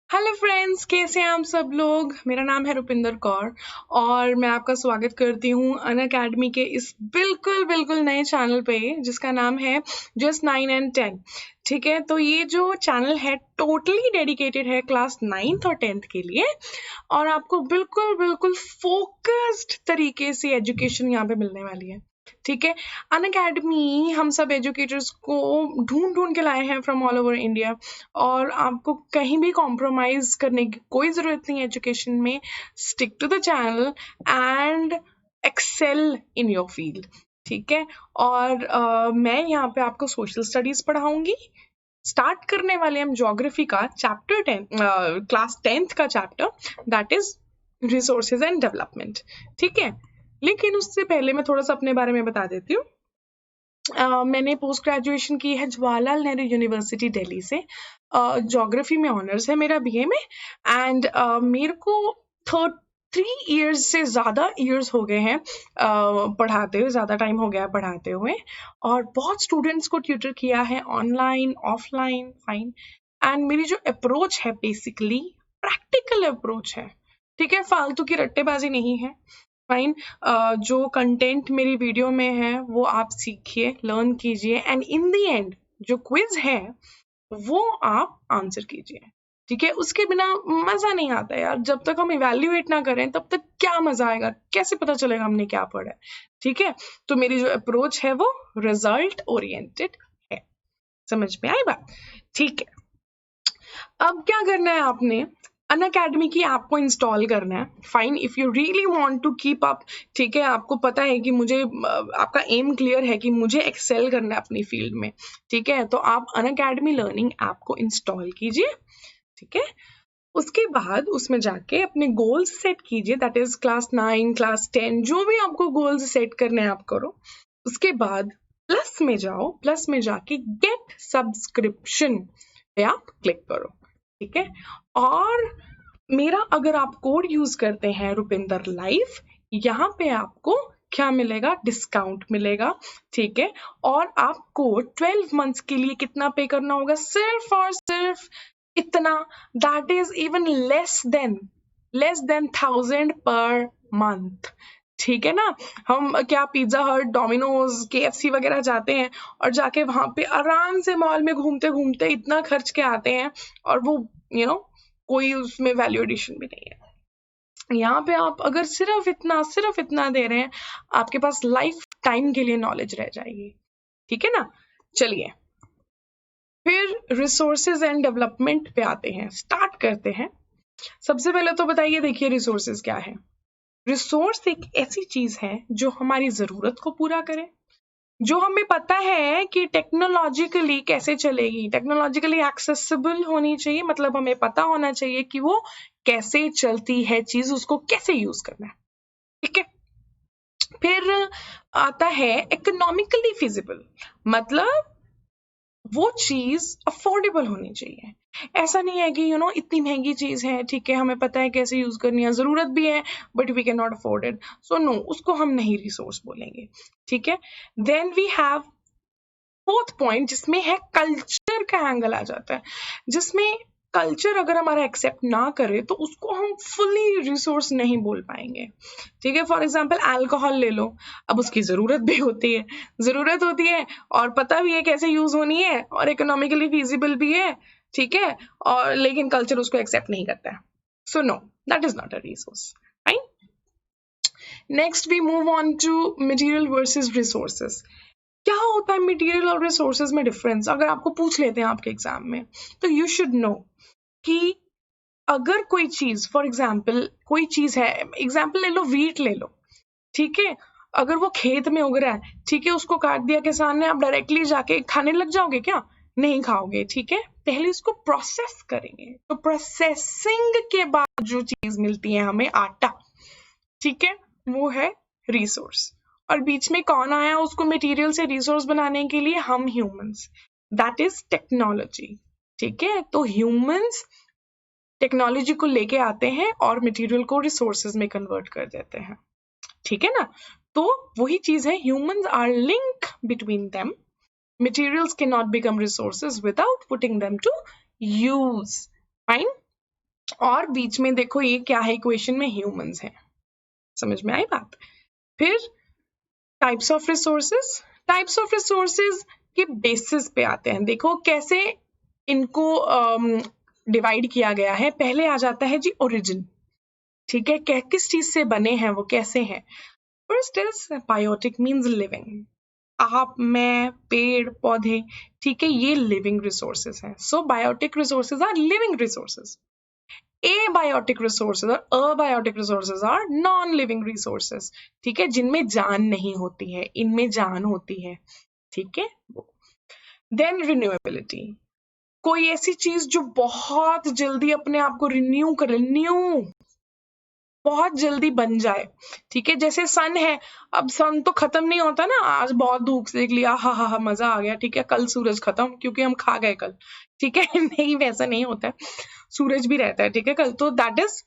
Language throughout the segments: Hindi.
हेलो फ्रेंड्स, कैसे हैं आप सब लोग। मेरा नाम है रुपिंदर कौर और मैं आपका स्वागत करती हूँ अनअकैडमी के इस बिल्कुल बिल्कुल नए चैनल पे जिसका नाम है जस्ट 9 एंड 10। ठीक है, तो ये जो चैनल है टोटली डेडिकेटेड है क्लास 9th और 10th के लिए और आपको बिल्कुल बिल्कुल फोकस्ड तरीके से एजुकेशन यहाँ पे मिलने वाली है। ठीक है, अनअकैडमी हम सब एजुकेटर्स को ढूंढ ढूंढ के लाए हैं फ्रॉम ऑल ओवर इंडिया और आपको कहीं भी कॉम्प्रोमाइज करने की कोई ज़रूरत नहीं है एजुकेशन में। Stick to the channel and excel in your field. ठीक है, और मैं यहाँ पे आपको सोशल स्टडीज पढ़ाऊंगी। स्टार्ट करने वाले हम ज्योग्राफी का चैप्टर 10 क्लास 10th का chapter, that is resources and development. ठीक है, लेकिन उससे पहले मैं थोड़ा सा अपने बारे में बता देती हूँ। मैंने पोस्ट ग्रेजुएशन की है जवाहरलाल नेहरू यूनिवर्सिटी दिल्ली से। ज्योग्राफी में ऑनर्स है मेरा बीए में एंड मेरे को 3 years से ज़्यादा ईयर्स हो गए हैं पढ़ाते हुए, ज़्यादा टाइम हो गया है पढ़ाते हुए और बहुत स्टूडेंट्स को ट्यूटर किया है ऑनलाइन ऑफलाइन फाइन। एंड मेरी जो अप्रोच है बेसिकली प्रैक्टिकल अप्रोच है। ठीक है, फालतू की रट्टेबाजी नहीं है। फाइन, जो कंटेंट मेरी वीडियो में है वो आप सीखिए, लर्न कीजिए एंड इन द एंड जो क्विज है वो आप आंसर कीजिए। ठीक है, उसके बिना मजा नहीं आता यार। जब तक हम इवेल्युएट ना करें तब तक क्या मजा आएगा, कैसे पता चलेगा हमने क्या पढ़ा है। ठीक है, तो मेरी जो अप्रोच है वो रिजल्ट ओरिएंटेड है। समझ में आई बात? ठीक है, अब क्या करना है आपने, अनअकैडमी की ऐप को इंस्टॉल करना है। Fine, if you really want to keep up, ठीक है, आपको पता है कि मुझे आपका एम क्लियर है कि मुझे एक्सेल करना है अपनी फील्ड में। ठीक है, तो आप अनअकैडमी लर्निंग ऐप को इंस्टॉल कीजिए। ठीक है, उसके बाद उसमें जाके अपने गोल्स सेट कीजिए, दैट इज क्लास 9 क्लास 10 जो भी आपको गोल्स सेट करने हैं आप करो। उसके बाद प्लस में जाओ, प्लस में जाके गेट सब्सक्रिप्शन पे आप क्लिक करो। ठीक है, और मेरा अगर आप कोड यूज करते हैं रुपिंदर लाइव, यहाँ पे आपको क्या मिलेगा, डिस्काउंट मिलेगा। ठीक है, और आपको 12 मंथ्स के लिए कितना पे करना होगा, सिर्फ और सिर्फ इतना, that is even less than 1000 per month. ठीक है ना, हम क्या पिज्जा हट, डोमिनोज, केएफसी वगैरह जाते हैं और जाके वहां पे आराम से मॉल में घूमते घूमते इतना खर्च के आते हैं और वो कोई उसमें वैल्यू एडिशन भी नहीं है। यहाँ पे आप अगर सिर्फ इतना दे रहे हैं, आपके पास लाइफ टाइम के लिए नॉलेज रह जाएगी। ठीक है ना, चलिए फिर रिसोर्सेज एंड डेवलपमेंट पे आते हैं, स्टार्ट करते हैं। सबसे पहले तो बताइए, देखिए रिसोर्सेज क्या है। रिसोर्स एक ऐसी चीज है जो हमारी जरूरत को पूरा करे, जो हमें पता है कि टेक्नोलॉजिकली कैसे चलेगी, टेक्नोलॉजिकली एक्सेसिबल होनी चाहिए, मतलब हमें पता होना चाहिए कि वो कैसे चलती है चीज, उसको कैसे यूज करना है। ठीक है, फिर आता है इकोनॉमिकली फिजिबल, मतलब वो चीज अफोर्डेबल होनी चाहिए। ऐसा नहीं है कि इतनी महंगी चीज है, ठीक है, हमें पता है कैसे यूज करनी है, जरूरत भी है but we can not afford it, so no, उसको हम नहीं रिसोर्स बोलेंगे। ठीक है, then we have fourth point जिसमें है कल्चर का एंगल आ जाता है, जिसमें कल्चर अगर हमारा एक्सेप्ट ना करे तो उसको हम फुली रिसोर्स नहीं बोल पाएंगे। ठीक है, फॉर एग्जाम्पल अल्कोहल ले लो, अब उसकी जरूरत होती है और पता भी है कैसे यूज होनी है और इकोनॉमिकली फिजिबल भी है। ठीक है, और लेकिन कल्चर उसको एक्सेप्ट नहीं करता है, so no, that is not a resource. Fine, next we move on to material versus resources. क्या होता है मटेरियल और रिसोर्सेज में डिफरेंस, अगर आपको पूछ लेते हैं आपके एग्जाम में, तो यू शुड नो कि अगर कोई चीज, फॉर एग्जाम्पल कोई चीज है, एग्जाम्पल ले लो, वीट ले लो। ठीक है, अगर वो खेत में उग रहा है, ठीक है, उसको काट दिया किसान ने, आप डायरेक्टली जाके खाने लग जाओगे क्या? नहीं खाओगे। ठीक है, पहले इसको प्रोसेस करेंगे, तो प्रोसेसिंग के बाद जो चीज मिलती है हमें, आटा, ठीक है, वो है रिसोर्स। और बीच में कौन आया उसको मटेरियल से रिसोर्स बनाने के लिए? हम ह्यूमंस, दैट इज टेक्नोलॉजी। ठीक है, तो ह्यूमंस टेक्नोलॉजी को लेके आते हैं और मटेरियल को रिसोर्सेज में कन्वर्ट कर देते हैं। ठीक है ना, तो वही चीज है, humans are link between them, materials cannot become resources without putting them to use. Fine, और बीच में देखो ये क्या है, इक्वेशन में ह्यूमंस है। समझ में आई बात? फिर टाइप्स ऑफ रिसोर्सेज के बेसिस पे आते हैं। देखो कैसे इनको डिवाइड किया गया है। पहले आ जाता है जी ओरिजिन, ठीक है, किस चीज से बने हैं वो, कैसे हैं। First is biotic, means living. आप, मैं, पेड़ पौधे, ठीक है, ये लिविंग रिसोर्सेज हैं। So biotic resources are living resources. Abiotic resources और abiotic resources are non living resources, ठीक है, जिनमें जान नहीं होती है, इनमें जान होती है, ठीक है। देन रिन्यूएबिलिटी, कोई ऐसी चीज जो बहुत जल्दी अपने आप को रिन्यू करे, बहुत जल्दी बन जाए, ठीक है, जैसे सन है। अब सन तो खत्म नहीं होता ना, आज बहुत धूप सेक लिया, हा मजा आ गया, ठीक है, कल सूरज खत्म क्योंकि हम खा गए कल, ठीक है। नहीं, वैसा नहीं होता है, सूरज भी रहता है, ठीक है, कल। तो that is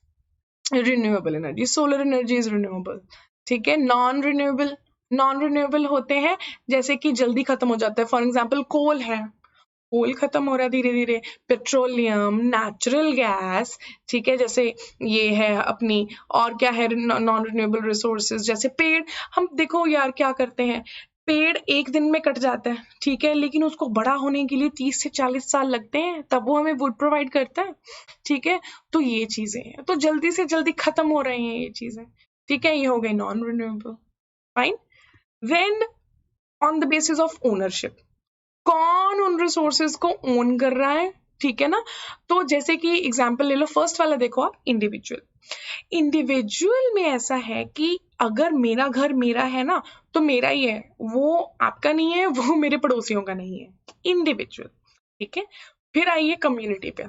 renewable energy. Solar energy is renewable, ठीक है। नॉन रिन्यूएबल होते हैं जैसे कि जल्दी खत्म हो जाता है। फॉर एग्जाम्पल कोल है, कोल खत्म हो रहा है धीरे धीरे। पेट्रोलियम, नेचुरल गैस, ठीक है, जैसे ये है अपनी। और क्या है नॉन रिन्यूएबल रिसोर्सेज, जैसे पेड़। हम देखो यार क्या करते हैं, पेड़ एक दिन में कट जाता है, ठीक है, लेकिन उसको बड़ा होने के लिए 30 से 40 साल लगते हैं, तब वो हमें वुड प्रोवाइड करता है, ठीक है। तो ये चीजें हैं, तो जल्दी से जल्दी खत्म हो रही हैं ये चीजें, ठीक है। ये हो गई non renewable, fine. Then on the basis of ownership, कौन उन रिसोर्सेज को ओन कर रहा है, ठीक है ना। तो जैसे कि एग्जांपल ले लो, फर्स्ट वाला देखो आप, इंडिविजुअल में ऐसा है कि अगर मेरा घर मेरा है ना, तो मेरा ही है, वो आपका नहीं है, वो मेरे पड़ोसियों का नहीं है, इंडिविजुअल, ठीक है। फिर आइए कम्युनिटी पे।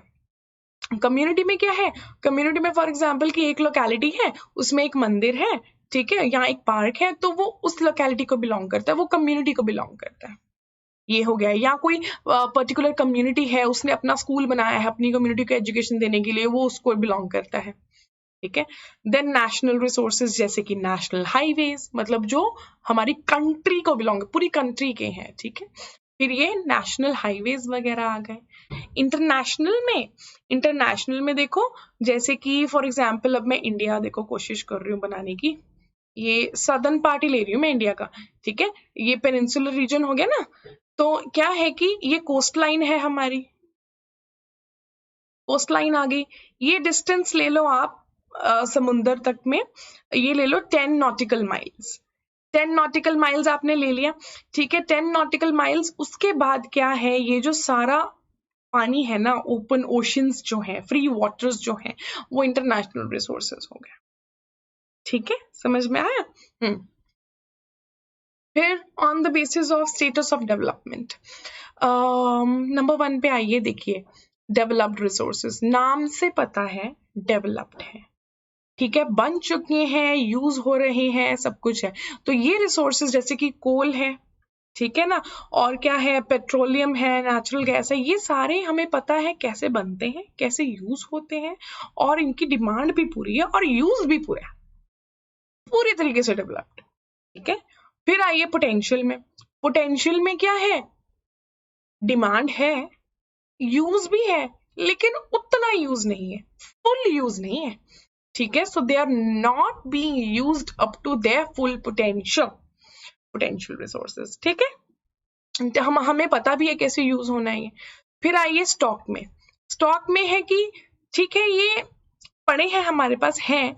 कम्युनिटी में क्या है, कम्युनिटी में फॉर एग्जाम्पल की एक लोकेलिटी है, उसमें एक मंदिर है, ठीक है, यहाँ एक पार्क है, तो वो उस लोकेलिटी को बिलोंग करता है, वो कम्युनिटी को बिलोंग करता है, ये हो गया। या कोई पर्टिकुलर कम्युनिटी है, उसने अपना स्कूल बनाया है अपनी कम्युनिटी को एजुकेशन देने के लिए, वो उसको बिलोंग करता है, ठीक है। देन नेशनल रिसोर्सेज, जैसे कि नेशनल हाईवेज, मतलब जो हमारी कंट्री को बिलोंग, पूरी कंट्री के हैं, ठीक है। फिर ये नेशनल हाईवेज वगैरह आ गए। इंटरनेशनल में देखो, जैसे कि फॉर एग्जाम्पल अब मैं इंडिया देखो कोशिश कर रही हूँ बनाने की, ये सदर्न पार्ट ही ले रही हूँ मैं इंडिया का, ठीक है। ये पेनिनसुलर रीजन हो गया ना, तो क्या है कि ये कोस्ट लाइन है हमारी, कोस्ट लाइन आ गई। ये डिस्टेंस ले लो आप समुंदर तक में, ये ले लो 10 नॉटिकल माइल्स। 10 नॉटिकल माइल्स आपने ले लिया, ठीक है, 10 नॉटिकल माइल्स। उसके बाद क्या है, ये जो सारा पानी है ना, ओपन ओशंस जो है, फ्री वाटर्स जो है, वो इंटरनेशनल रिसोर्सेज हो गया, ठीक है, समझ में आया। फिर on the basis of status of development, number 1 पे आइए, देखिए डेवलप्ड रिसोर्सेज, नाम से पता है डेवलप्ड है, ठीक है, बन चुके हैं, यूज हो रहे हैं, सब कुछ है। तो ये रिसोर्सेज जैसे कि कोल है, ठीक है ना, और क्या है, पेट्रोलियम है, नेचुरल गैस है, ये सारे हमें पता है कैसे बनते हैं, कैसे यूज होते हैं, और इनकी डिमांड भी पूरी है और यूज भी पूरा है, पूरी तरीके से डेवलप्ड, ठीक है। फिर आइए पोटेंशियल में। पोटेंशियल में क्या है, डिमांड है, यूज भी है, लेकिन उतना यूज नहीं है, फुल यूज नहीं है, ठीक है। So they are not being used up to their full potential resources, ठीक है। हमें पता भी है कैसे यूज होना है। फिर आइए स्टॉक में। स्टॉक में है कि ठीक है, ये पड़े हैं हमारे पास हैं,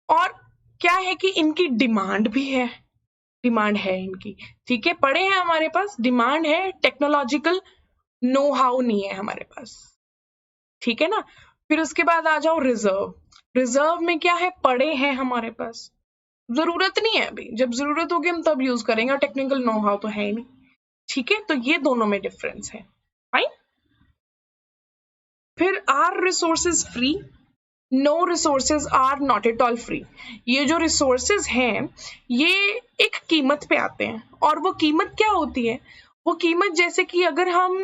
और क्या है कि इनकी डिमांड भी है, डिमांड है इनकी, ठीक है, पड़े हैं हमारे पास, डिमांड है, टेक्नोलॉजिकल नो हाउ नहीं है हमारे पास, ठीक है ना। फिर उसके बाद आ जाओ रिजर्व। रिजर्व में क्या है, पड़े हैं हमारे पास, जरूरत नहीं है अभी, जब जरूरत होगी हम तब यूज करेंगे, और टेक्निकल नो हाउ तो है ही नहीं, ठीक है। तो ये दोनों में डिफरेंस है, फाइन। फिर are resources free, no resources are not at all free. ये जो रिसोर्सेज हैं, ये एक कीमत पे आते हैं, और वो कीमत क्या होती है, वो कीमत जैसे कि अगर हम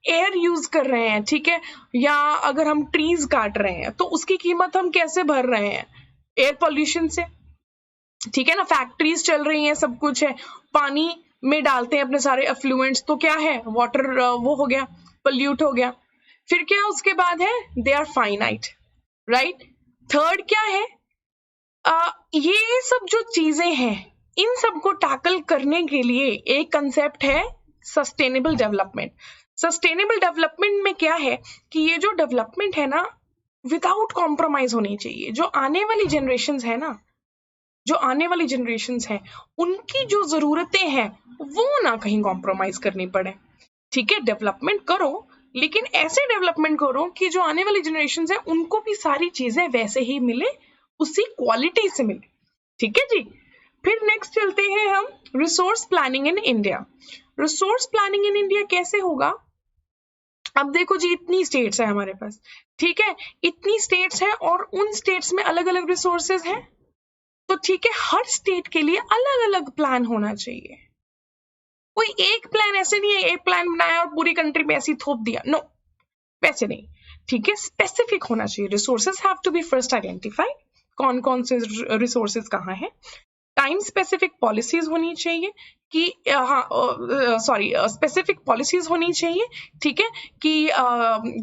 एयर यूज कर रहे हैं, ठीक है, या अगर हम ट्रीज काट रहे हैं, तो उसकी कीमत हम कैसे भर रहे हैं, एयर पॉल्यूशन से, ठीक है ना। फैक्ट्रीज चल रही हैं, सब कुछ है, पानी में डालते हैं अपने सारे एफ्लुएंट्स, तो क्या है, वाटर वो हो गया, पोल्यूट हो गया। फिर क्या उसके बाद है, they are finite, right. Third क्या है, ये सब जो चीजें हैं इन सबको टैकल करने के लिए एक कंसेप्ट है सस्टेनेबल डेवलपमेंट। सस्टेनेबल डेवलपमेंट में क्या है कि ये जो डेवलपमेंट है ना विदाउट कॉम्प्रोमाइज होनी चाहिए। जो आने वाली जनरेशन्स है ना, जो आने वाली जनरेशन्स हैं उनकी जो जरूरतें हैं वो ना कहीं कॉम्प्रोमाइज करनी पड़े। ठीक है, डेवलपमेंट करो लेकिन ऐसे डेवलपमेंट करो कि जो आने वाली जनरेशन्स है उनको भी सारी चीजें वैसे ही मिले, उसी क्वालिटी से मिले। ठीक है जी। फिर नेक्स्ट चलते हैं हम resource planning in India. Resource planning in India कैसे होगा? अब देखो जी, इतनी स्टेट्स है हमारे पास, ठीक है, इतनी स्टेट्स है और उन स्टेट्स में अलग अलग रिसोर्सेज हैं। तो ठीक है, हर स्टेट के लिए अलग अलग प्लान होना चाहिए। कोई एक प्लान ऐसे नहीं है, एक प्लान बनाया और पूरी कंट्री में ऐसे ही थोप दिया, नो, वैसे नहीं। ठीक है, स्पेसिफिक होना चाहिए। Resources have to be first identified, कौन कौन से रिसोर्सेज कहाँ हैं। टाइम स्पेसिफिक पॉलिसीज होनी चाहिए कि स्पेसिफिक पॉलिसीज होनी चाहिए। ठीक है, कि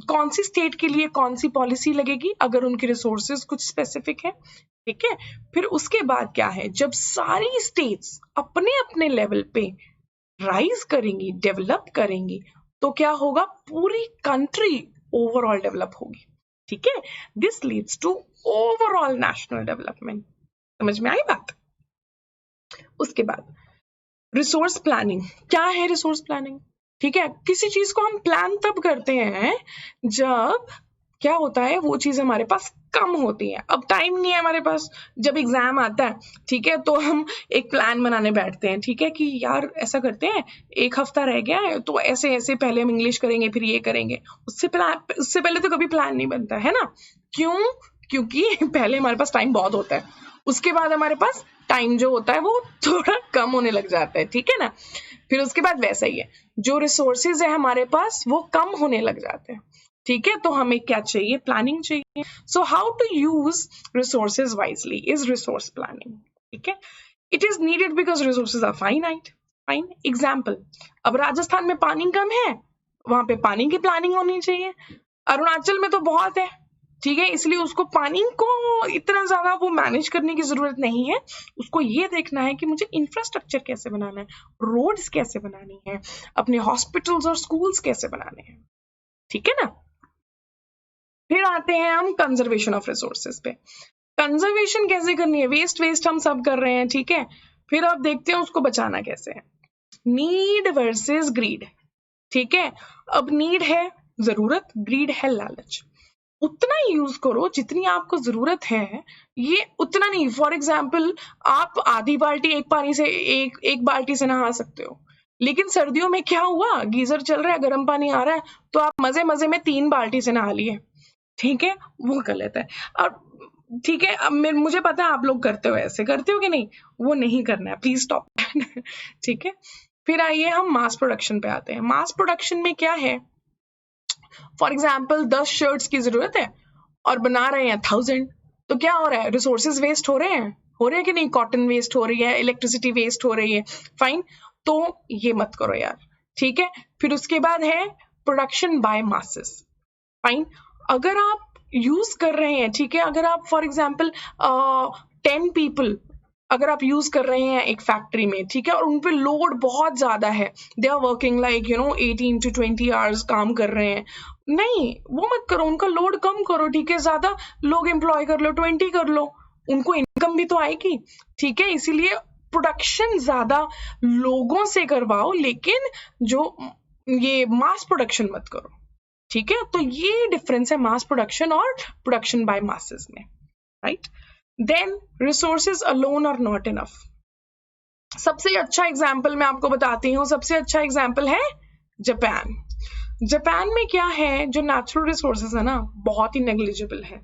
कौन सी स्टेट के लिए कौन सी पॉलिसी लगेगी अगर उनके रिसोर्सेज कुछ स्पेसिफिक है। ठीक है, फिर उसके बाद क्या है, जब सारी स्टेट्स अपने अपने लेवल पे राइज करेंगी, डेवलप करेंगी, तो क्या होगा, पूरी कंट्री ओवरऑल डेवलप होगी। ठीक है, this leads to overall national development. समझ में आई बात? उसके बाद रिसोर्स प्लानिंग। क्या है रिसोर्स प्लानिंग? ठीक है, किसी चीज को हम प्लान तब करते हैं जब क्या होता है, वो चीज हमारे पास कम होती है। अब टाइम नहीं है हमारे पास, जब एग्जाम आता है, ठीक है, तो हम एक प्लान बनाने बैठते हैं। ठीक है, कि यार ऐसा करते हैं, एक हफ्ता रह गया है तो ऐसे ऐसे पहले हम इंग्लिश करेंगे, फिर ये करेंगे। उससे पहले तो कभी प्लान नहीं बनता है ना। क्यों? क्योंकि पहले हमारे पास टाइम बहुत होता है, उसके बाद हमारे पास टाइम जो होता है वो थोड़ा कम होने लग जाता है। ठीक है ना, फिर उसके बाद वैसा ही है, जो रिसोर्सेज है हमारे पास वो कम होने लग जाते हैं। ठीक है, तो हमें क्या चाहिए, प्लानिंग चाहिए। So how to use resources wisely is resource planning. ठीक है, it is needed because resources are finite. Fine example, अब राजस्थान में पानी कम है, वहां पे पानी की प्लानिंग होनी चाहिए। अरुणाचल में तो बहुत है, ठीक है, इसलिए उसको पानी को इतना ज्यादा वो मैनेज करने की जरूरत नहीं है। उसको ये देखना है कि मुझे इंफ्रास्ट्रक्चर कैसे बनाना है, रोड्स कैसे बनानी है, अपने हॉस्पिटल्स और स्कूल्स कैसे बनाने हैं। ठीक है ना। फिर आते हैं हम कंजर्वेशन ऑफ रिसोर्सेज पे। कंजर्वेशन कैसे करनी है, वेस्ट हम सब कर रहे हैं, ठीक है, फिर आप देखते हैं उसको बचाना कैसे है। Need versus greed. ठीक है, अब नीड है जरूरत, ग्रीड है लालच। उतना ही यूज करो जितनी आपको जरूरत है, ये उतना नहीं। फॉर एग्जाम्पल, आप आधी बाल्टी एक बाल्टी से नहा सकते हो, लेकिन सर्दियों में क्या हुआ, गीजर चल रहा है, गर्म पानी आ रहा है, तो आप मजे मजे में 3 बाल्टी से नहा लिए। ठीक है, वो गलत है। और ठीक है, अब मुझे पता है आप लोग करते हो, ऐसे करते हो कि नहीं, वो नहीं करना है, प्लीज स्टॉप। ठीक है, फिर आइए हम मास प्रोडक्शन पे आते हैं। मास प्रोडक्शन में क्या है, फॉर एग्जाम्पल 10 शर्ट्स की जरूरत है और बना रहे हैं 1000, तो क्या हो रहा है, रिसोर्सेज वेस्ट हो रहे हैं कि नहीं, कॉटन वेस्ट हो रही है, इलेक्ट्रिसिटी वेस्ट हो रही है। फाइन, तो ये मत करो यार। ठीक है, फिर उसके बाद है प्रोडक्शन बाय मासेस। फाइन, अगर आप यूज कर रहे हैं, ठीक है, अगर आप फॉर एग्जाम्पल 10 पीपल अगर आप यूज कर रहे हैं एक फैक्ट्री में, ठीक है, और उन पे लोड बहुत ज्यादा है, they are working like 18 to 20 hours काम कर रहे हैं, नहीं, वो मत करो, उनका लोड कम करो। ठीक है, ज्यादा लोग एम्प्लॉय कर लो, 20 कर लो, उनको इनकम भी तो आएगी। ठीक है, इसीलिए प्रोडक्शन ज्यादा लोगों से करवाओ, लेकिन जो ये मास प्रोडक्शन मत करो। ठीक है, तो ये डिफरेंस है मास प्रोडक्शन और प्रोडक्शन बाय मासेस में, right. Then resources alone are not enough. सबसे अच्छा एग्जाम्पल मैं आपको बताती हूँ, सबसे अच्छा एग्जाम्पल है जापान। जापान में क्या है, जो नेचुरल रिसोर्सेज है ना, बहुत ही नेग्लिजिबल है,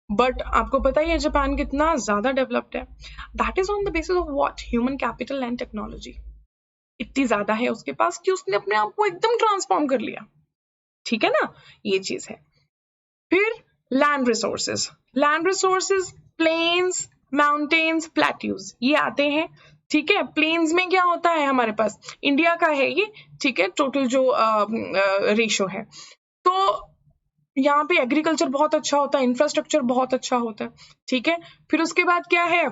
बट आपको पता ही है जापान कितना ज्यादा डेवलप्ड है। That is on the basis of what, human capital and technology. इतनी ज्यादा है उसके पास कि उसने अपने आप को एकदम ट्रांसफॉर्म कर लिया। ठीक है ना, ये चीज है। फिर land resources plains, mountains, plateaus, ये आते हैं। ठीक है, प्लेन्स में क्या होता है, हमारे पास इंडिया का है ये, ठीक है, टोटल जो रेशो है, तो यहाँ पे एग्रीकल्चर बहुत अच्छा होता है, इंफ्रास्ट्रक्चर बहुत अच्छा होता है, ठीक है। फिर उसके बाद क्या है,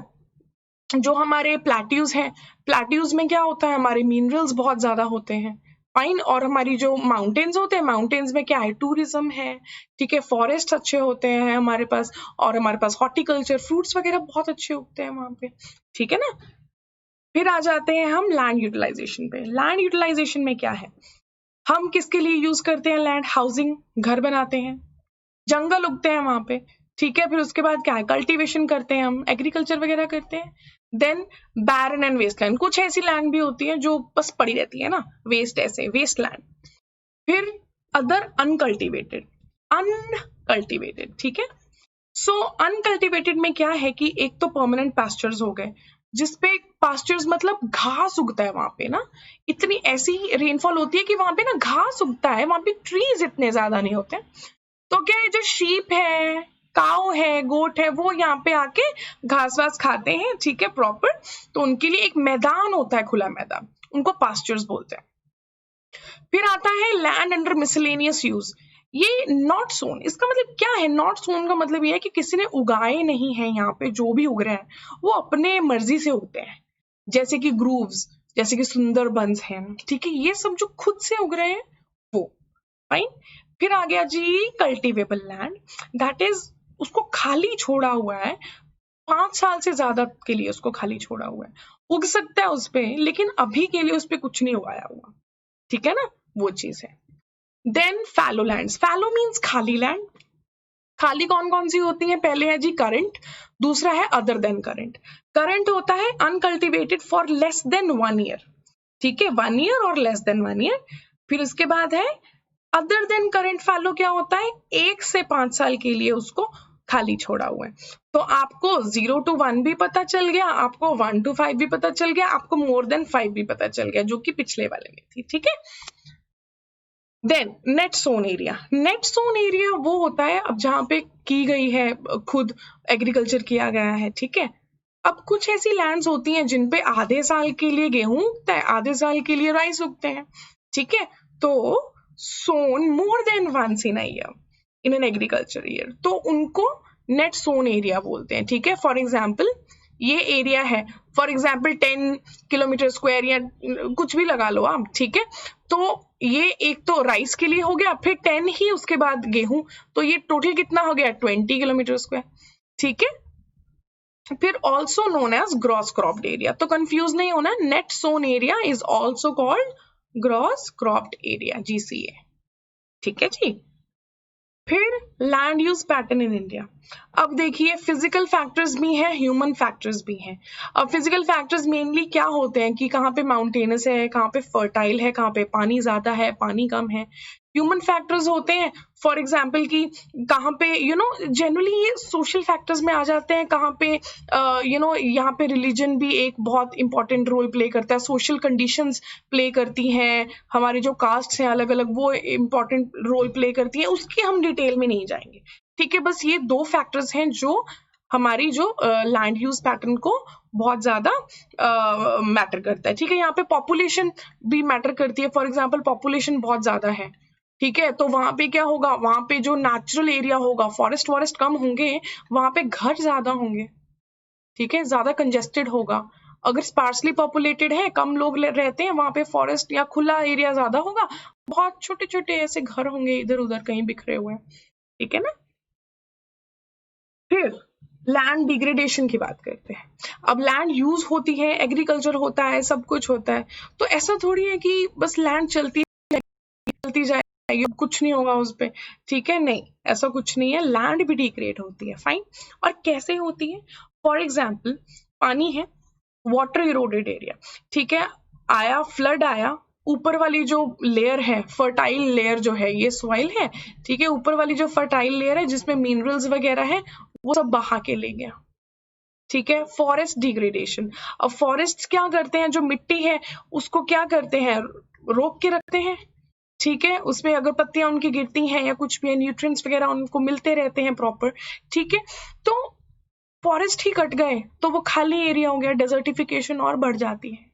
जो हमारे प्लेट्यूज हैं, प्लेट्यूज में क्या होता है, हमारे मिनरल्स बहुत ज्यादा होते हैं, फाइन। और हमारी जो माउंटेन्स होते हैं, माउंटेन्स में क्या है, टूरिज्म है, ठीक है, फॉरेस्ट अच्छे होते हैं हमारे पास, और हमारे पास हॉर्टिकल्चर, फ्रूट्स वगैरह बहुत अच्छे उगते हैं वहां पे, ठीक है ना। फिर आ जाते हैं हम लैंड यूटिलाइजेशन पे। लैंड यूटिलाइजेशन में क्या है, हम किसके लिए यूज करते हैं लैंड, हाउसिंग, घर बनाते हैं, जंगल उगते हैं वहां पे, ठीक है। फिर उसके बाद क्या है, कल्टीवेशन करते हैं हम, एग्रीकल्चर वगैरह करते हैं। Then barren and waste land, कुछ ऐसी लैंड भी होती है जो बस पड़ी रहती है ना, वेस्ट, ऐसे वेस्ट लैंड। फिर अदर अनकल्टीवेटेड, अनकल्टीवेटेड, ठीक है। सो अनकल्टीवेटेड में क्या है कि एक तो परमानेंट पास्चर्स हो गए, जिसपे पास्चर्स मतलब घास उगता है वहां पे ना, इतनी ऐसी रेनफॉल होती है कि वहां पे ना घास उगता है, वहां पे ट्रीज इतने ज्यादा नहीं होते। तो क्या है, जो शीप है, काऊ है, गोट है, वो यहाँ पे आके घास वास खाते हैं, ठीक है, प्रॉपर। तो उनके लिए एक मैदान होता है, खुला मैदान, उनको पास्चर्स बोलते हैं। फिर आता है लैंड अंडर मिसलेनियस यूज, ये नॉट सोन। इसका मतलब क्या है, नॉट सोन का मतलब ये है कि किसी ने उगाए नहीं है, यहाँ पे जो भी उग रहे हैं वो अपने मर्जी से उगते हैं, जैसे कि ग्रूव्स, जैसे कि सुंदरबंस हैं, ठीक है, ये सब जो खुद से उग रहे हैं वो, फाइन। फिर आ गया जी कल्टीवेबल लैंड, दैट इज उसको खाली छोड़ा हुआ है, 5 साल से ज्यादा के लिए उसको खाली छोड़ा हुआ है, उग सकता है उस पे, लेकिन अभी के लिए उस पे कुछ नहीं उगाया हुआ, ठीक है ना, वो चीज है। देन फैलो लैंड्स, फैलो मीन्स खाली लैंड। खाली कौन कौन सी होती है, पहले है जी करंट, दूसरा है अदर देन करंट। करंट होता है uncultivated for less than 1 year, ठीक है, 1 ईयर और लेस देन 1 ईयर। फिर उसके बाद है अदर देन करंट फैलो, क्या होता है, 1 से 5 साल के लिए उसको खाली छोड़ा हुआ है। तो आपको 0 to 1 भी पता चल गया, आपको 1 to 5 भी पता चल गया, आपको मोर देन 5 भी पता चल गया, जो कि पिछले वाले में थी, ठीक है। Then net sown area, net sown area वो होता है अब जहां पे की गई है, खुद एग्रीकल्चर किया गया है, ठीक है। अब कुछ ऐसी लैंड्स होती हैं जिनपे आधे साल के लिए गेहूं उगता है, आधे साल के लिए राइस उगते हैं, ठीक है। तो sown more than once in a year in an agriculture year, तो उनको नेट सोन एरिया बोलते हैं, ठीक है। फॉर एग्जाम्पल ये एरिया है, फॉर एग्जाम्पल 10 किलोमीटर स्क्वायर या कुछ भी लगा लो आप, ठीक है। तो ये एक तो राइस के लिए हो गया, फिर 10 ही उसके बाद गेहूं, तो ये टोटल कितना हो गया, 20 किलोमीटर स्क्वायर, ठीक है। फिर also known as gross cropped area, तो कंफ्यूज नहीं होना, net sown area is also called gross cropped area, GCA, ठीक है जी। फिर land use pattern in India, अब देखिए फिजिकल फैक्टर्स भी हैं, ह्यूमन फैक्टर्स भी हैं। अब फिजिकल फैक्टर्स मेनली क्या होते हैं कि कहाँ पे माउंटेनस है, कहाँ पे फर्टाइल है, कहाँ पे पानी ज्यादा है, पानी कम है। ह्यूमन फैक्टर्स होते हैं फॉर एग्जाम्पल कि कहाँ पे जनरली ये सोशल फैक्टर्स में आ जाते हैं, कहाँ पे यहाँ पे रिलीजन भी एक बहुत इंपॉर्टेंट रोल प्ले करता है, सोशल कंडीशंस प्ले करती हैं, हमारी जो कास्ट हैं अलग अलग, वो इंपॉर्टेंट रोल प्ले करती है, उसकी हम डिटेल में नहीं जाएंगे, ठीक है। बस ये 2 फैक्टर्स हैं जो हमारी जो लैंड यूज पैटर्न को बहुत ज्यादा मैटर करता है, ठीक है। यहाँ पे पॉपुलेशन भी मैटर करती है, फॉर एग्जाम्पल पॉपुलेशन बहुत ज्यादा है, ठीक है, तो वहां पे क्या होगा, वहां पे जो नेचुरल एरिया होगा, फॉरेस्ट कम होंगे, वहां पे घर ज्यादा होंगे, ठीक है, ज्यादा कंजेस्टेड होगा। अगर स्पार्सली पॉपुलेटेड है, कम लोग रहते हैं, वहां पे फॉरेस्ट या खुला एरिया ज्यादा होगा, बहुत छोटे छोटे ऐसे घर होंगे इधर उधर कहीं बिखरे हुए, ठीक है ना। फिर लैंड डिग्रेडेशन की बात करते हैं। अब लैंड यूज होती है, एग्रीकल्चर होता है, सब कुछ होता है, तो ऐसा थोड़ी है कि बस लैंड चलती जाएगी, कुछ नहीं होगा उस पे, ठीक है, नहीं, ऐसा कुछ नहीं है, लैंड भी डिग्रेड होती है, फाइन। और कैसे होती है, फॉर एग्जाम्पल पानी है, वाटर इरोडेड एरिया, ठीक है, आया फ्लड आया, ऊपर वाली जो लेयर है, फर्टाइल लेयर जो है, ये सॉइल है, ठीक है, ऊपर वाली जो फर्टाइल लेयर है जिसमें मिनरल्स वगैरह है, वो सब बहा के ले गया, ठीक है। फॉरेस्ट डिग्रेडेशन, अब फॉरेस्ट क्या करते हैं, जो मिट्टी है उसको क्या करते हैं, रोक के रखते हैं, ठीक है, उसमें अगर पत्तियां उनकी गिरती हैं या कुछ भी न्यूट्रिएंट्स वगैरह उनको मिलते रहते हैं प्रॉपर, ठीक है। तो फॉरेस्ट ही कट गए तो वो खाली एरिया हो गया, डेजर्टिफिकेशन और बढ़ जाती है,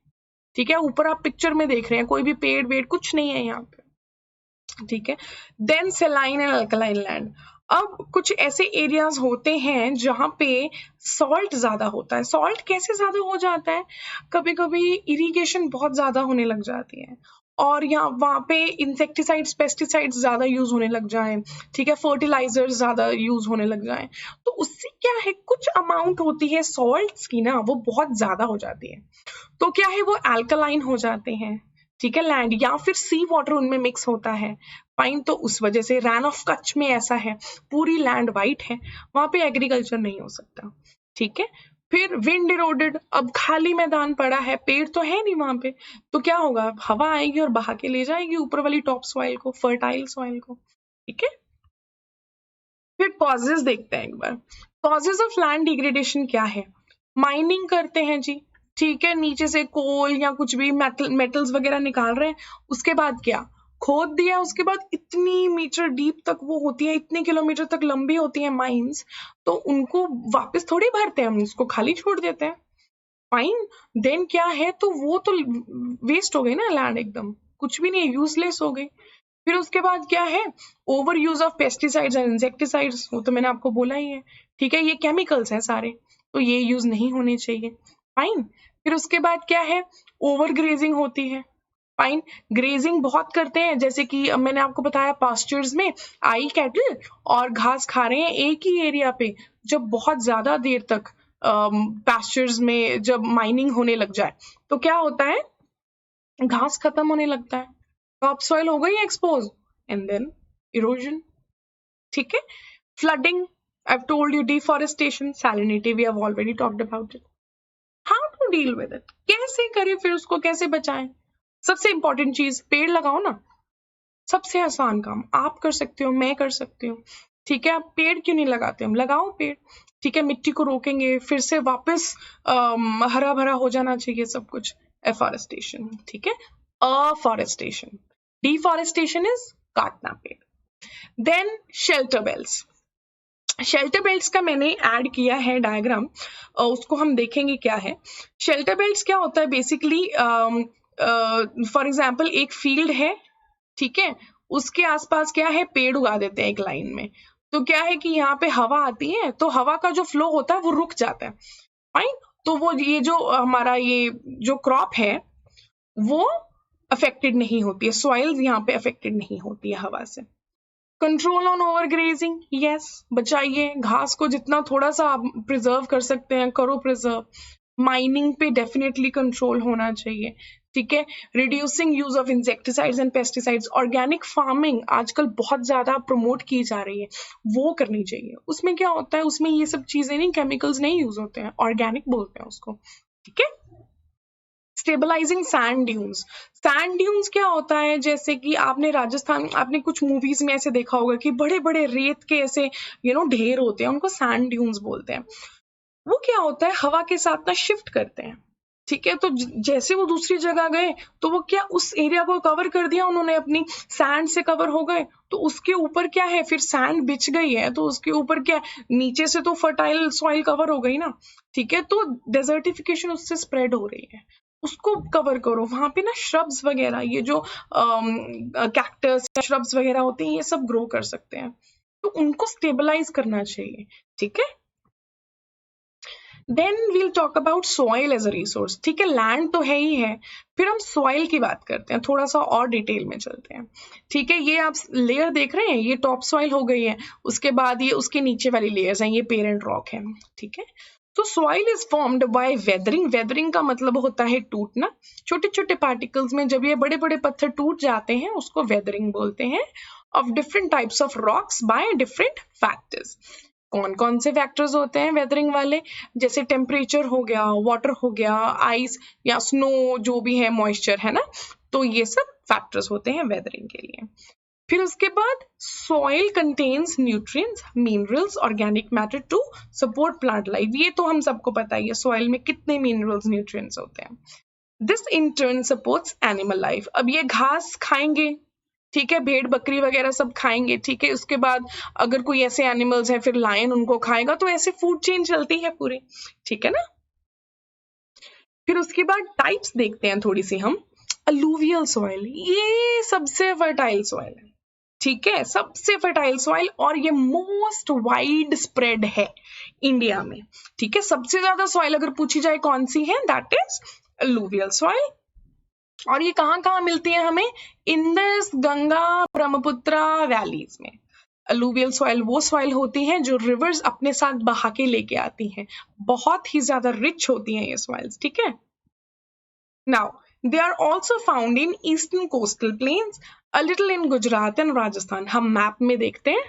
ठीक है। ऊपर आप पिक्चर में देख रहे हैं कोई भी पेड़ वेड़ कुछ नहीं है यहाँ पे, ठीक है। Then saline and alkaline land. अब कुछ ऐसे एरियाज होते हैं जहाँ पे सॉल्ट ज्यादा होता है। सॉल्ट कैसे ज्यादा हो जाता है? कभी कभी इरिगेशन बहुत ज्यादा होने लग जाती है और यहाँ वहाँ पे इंसेक्टिसाइड्स पेस्टिसाइड्स ज्यादा यूज होने लग जाए, ठीक है, फर्टिलाइजर्स ज्यादा यूज होने लग जाए, तो उससे क्या है, कुछ अमाउंट होती है सॉल्ट्स की ना, वो बहुत ज्यादा हो जाती है, तो क्या है, वो अल्कलाइन हो जाते हैं, ठीक है, लैंड, या फिर सी वाटर उनमें मिक्स होता है, फाइन। तो उस वजह से रैन ऑफ कच्छ में ऐसा है, पूरी लैंड वाइट है, वहां पे एग्रीकल्चर नहीं हो सकता, ठीक है। फिर विंड इरोडेड, अब खाली मैदान पड़ा है, पेड़ तो है नहीं वहां पे, तो क्या होगा, हवा आएगी और बहा के ले जाएगी ऊपर वाली टॉप सॉइल को, फर्टाइल सॉइल को, ठीक है। फिर कॉजेज देखते हैं एक बार। कॉजेज ऑफ लैंड डिग्रेडेशन क्या है? माइनिंग करते हैं जी, ठीक है, नीचे से कोल या कुछ भी मेटल्स वगैरह निकाल रहे हैं, उसके बाद क्या, खोद दिया, उसके बाद इतनी मीटर डीप तक वो होती है, इतने किलोमीटर तक लंबी होती है माइंस, तो उनको वापस थोड़ी भरते हैं हम, उसको खाली छोड़ देते हैं, फाइन। देन क्या है, तो वो तो वेस्ट हो गई ना लैंड, एकदम कुछ भी नहीं, यूजलेस हो गई। फिर उसके बाद क्या है, over use of pesticides and insecticides, वो तो मैंने आपको बोला ही है, ठीक है, ये केमिकल्स हैं सारे, तो ये यूज नहीं होने चाहिए, फाइन। फिर उसके बाद क्या है, ओवर ग्रेजिंग होती है, फाइन। ग्रेजिंग बहुत करते हैं, जैसे कि मैंने आपको बताया पास्चर्स में आई कैटल और घास खा रहे हैं एक ही एरिया पे, जब बहुत ज्यादा देर तक पास्चर्स में जब माइनिंग होने लग जाए, तो क्या होता है, घास खत्म होने लगता है, टॉप सॉइल हो गई एक्सपोज, एंड देन इरोजन, ठीक है। Flooding, I've told you, deforestation, salinity, we have already talked about it. How to deal with it? कैसे करें, फिर उसको कैसे बचाएं? सबसे इंपॉर्टेंट चीज, पेड़ लगाओ ना, सबसे आसान काम आप कर सकते हो, मैं कर सकती हूँ, ठीक है। आप पेड़ क्यों नहीं लगाते, हम लगाओ पेड़, ठीक है, मिट्टी को रोकेंगे, फिर से वापस हरा भरा हो जाना चाहिए सब कुछ। एफॉरेस्टेशन, ठीक है, अफॉरेस्टेशन, डिफॉरेस्टेशन इज काटना पेड़। Then shelter belts, shelter belts का मैंने ऐड किया है डायग्राम, उसको हम देखेंगे क्या है। शेल्टर बेल्ट्स क्या होता है, बेसिकली फॉर एग्जांपल एक फील्ड है, ठीक है, उसके आसपास क्या है, पेड़ उगा देते हैं एक लाइन में, तो क्या है कि यहाँ पे हवा आती है, तो हवा का जो फ्लो होता है वो रुक जाता है, फाइन। तो वो ये जो हमारा ये जो क्रॉप है वो अफेक्टेड नहीं होती है, सॉइल यहाँ पे अफेक्टेड नहीं होती है हवा से। Control on over grazing, yes, बचाइए घास को, जितना थोड़ा सा आप प्रिजर्व कर सकते हैं करो प्रिजर्व। माइनिंग पे डेफिनेटली कंट्रोल होना चाहिए, ठीक है। Reducing use of insecticides and pesticides, organic farming आजकल बहुत ज्यादा प्रमोट की जा रही है, वो करनी चाहिए। उसमें क्या होता है, उसमें ये सब चीजें नहीं, केमिकल्स नहीं यूज होते हैं, ऑर्गेनिक बोलते हैं उसको, ठीक है। Stabilising sand dunes, sand dunes क्या होता है, जैसे कि आपने राजस्थान, आपने कुछ मूवीज में ऐसे देखा होगा कि बड़े बड़े रेत के ऐसे ढेर होते हैं, उनको सैंड ड्यून्स बोलते हैं। वो क्या होता है, हवा के साथ ना शिफ्ट करते हैं, ठीक है, तो जैसे वो दूसरी जगह गए, तो वो क्या उस एरिया को कवर कर दिया उन्होंने, अपनी सैंड से कवर हो गए, तो उसके ऊपर क्या है, फिर सैंड बिछ गई है, तो उसके ऊपर क्या, नीचे से तो फर्टाइल सॉइल कवर हो गई ना, ठीक है, तो डेजर्टिफिकेशन उससे स्प्रेड हो रही है, उसको कवर करो। वहां पे ना श्रब्स वगैरह, ये जो कैक्टस या श्रब्स वगैरह होते हैं, ये सब ग्रो कर सकते हैं, तो उनको स्टेबलाइज करना चाहिए, ठीक है। Then we'll talk about soil as a resource, ठीक है, लैंड तो है ही है, फिर हम सॉइल की बात करते हैं, थोड़ा सा और डिटेल में चलते हैं, ठीक है। ये आप लेयर देख रहे हैं, ये टॉप सॉइल हो गई है, उसके बाद ये उसके नीचे वाली लेयर्स हैं, ये पेरेंट रॉक है, ठीक है। तो soil is formed by weathering, weathering का मतलब होता है टूटना, छोटे छोटे पार्टिकल्स में जब ये बड़े बड़े पत्थर टूट जाते हैं, उसको वेदरिंग बोलते हैं, of different types of rocks by different factors. कौन कौन से फैक्टर्स होते हैं वेदरिंग वाले, जैसे टेम्परेचर हो गया, वाटर हो गया, आइस या स्नो, जो भी है, मॉइस्चर है ना, तो ये सब फैक्टर्स होते हैं वेदरिंग के लिए। फिर उसके बाद soil contains nutrients, minerals, organic matter to support plant life, ये तो हम सबको पता ही है, सॉइल में कितने मिनरल्स न्यूट्रिएंट्स होते हैं। This in turn supports animal life, अब ये घास खाएंगे, ठीक है, भेड़ बकरी वगैरह सब खाएंगे, ठीक है, उसके बाद अगर कोई ऐसे एनिमल्स है, फिर लायन उनको खाएगा, तो ऐसे फूड चेन चलती है पूरी, ठीक है ना। फिर उसके बाद टाइप्स देखते हैं थोड़ी सी हम। अलूवियल सॉइल, ये सबसे फर्टाइल सॉइल है, ठीक है, सबसे फर्टाइल सॉइल, और ये मोस्ट वाइड स्प्रेड है इंडिया में। ठीक है, सबसे ज्यादा सॉइल अगर पूछी जाए कौन सी है, दैट इज अलूवियल सॉइल। और ये कहाँ कहाँ मिलती है हमें, इंडस, गंगा, ब्रह्मपुत्र वैलीज में। अलूवियल सॉइल वो सॉइल होती है जो रिवर्स अपने साथ बहा के लेके आती हैं, बहुत ही ज्यादा रिच होती हैं ये सॉइल्स। ठीक है, now they are also found in eastern coastal plains, a little in Gujarat and Rajasthan. हम मैप में देखते हैं।